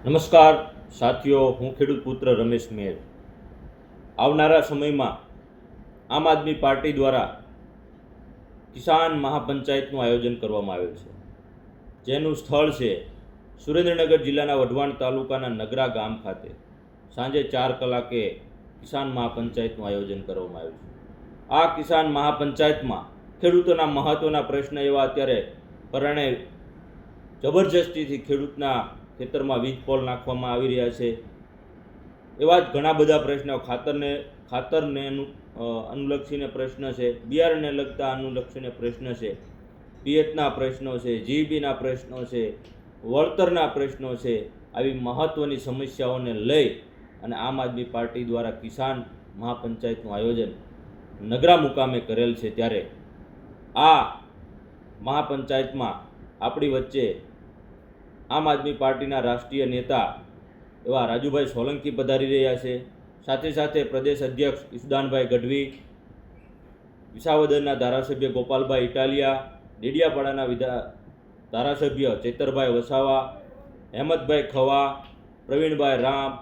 નમસ્કાર સાથીઓ, હું ખેડૂત પુત્ર રમેશ મેર। આવનારા સમયમાં આમ આદમી પાર્ટી દ્વારા કિસાન મહાપંચાયતનું આયોજન કરવામાં આવેલ છે, જેનું સ્થળ છે સુરેન્દ્રનગર જિલ્લાના વઢવાણ તાલુકાના નગરા ગામ ખાતે સાંજે 4 કલાકે કિસાન મહાપંચાયતનું આયોજન કરવામાં આવ્યું છે। આ કિસાન મહાપંચાયતમાં ખેડૂતોના મહત્ત્વના પ્રશ્ન એવા અત્યારે પરણે જબરજસ્તીથી ખેડૂતના ખેતરમાં વીજ પોલ નાખવામાં આવી રહ્યા છે, એવા જ ઘણા બધા પ્રશ્નો ખાતરને અનુલક્ષીને પ્રશ્ન છે, બિયારણને લગતા અનુલક્ષીને પ્રશ્ન છે, પિયતના પ્રશ્નો છે, જીબીના પ્રશ્નો છે, વળતરના પ્રશ્નો છે। આવી મહત્ત્વની સમસ્યાઓને લઈ અને આમ આદમી પાર્ટી દ્વારા કિસાન મહાપંચાયતનું આયોજન નગરા મુકામે કરેલ છે। ત્યારે આ મહાપંચાયતમાં આપણી વચ્ચે આમ આદમી પાર્ટીના રાષ્ટ્રીય નેતા એવા રાજુભાઈ સોલંકી પધારી રહ્યા છે, સાથે સાથે પ્રદેશ અધ્યક્ષ ઈસુદાનભાઈ ગઢવી, વિસાવદરના ધારાસભ્ય ગોપાલભાઈ ઇટાલિયા, ડેડિયાપાડાના ધારાસભ્ય ચેતરભાઈ વસાવા, હેમતભાઈ ખવા, પ્રવીણભાઈ રામ,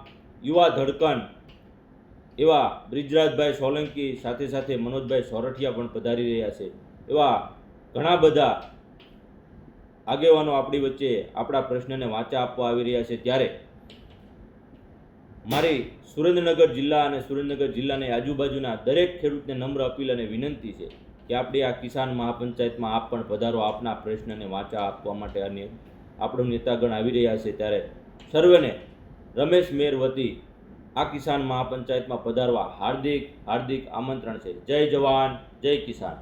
યુવા ધડકન એવા બ્રિજરાજભાઈ સોલંકી, સાથે સાથે મનોજભાઈ સોરઠિયા પણ પધારી રહ્યા છે। એવા ઘણા બધા આગેવાનો આપણી વચ્ચે આપણા પ્રશ્નને વાચા આપવા આવી રહ્યા છે। ત્યારે મારી સુરેન્દ્રનગર જિલ્લા અને સુરેન્દ્રનગર જિલ્લાની આજુબાજુના દરેક ખેડૂતને નમ્ર અપીલ અને વિનંતી છે કે આપણી આ કિસાન મહાપંચાયતમાં આપ પણ પધારો, આપના પ્રશ્નને વાચા આપવા માટે આપણું નેતાગણ આવી રહ્યા છે। ત્યારે સર્વેને રમેશ મેર વતી આ કિસાન મહાપંચાયતમાં પધારવા હાર્દિક આમંત્રણ છે। જય જવાન, જય કિસાન।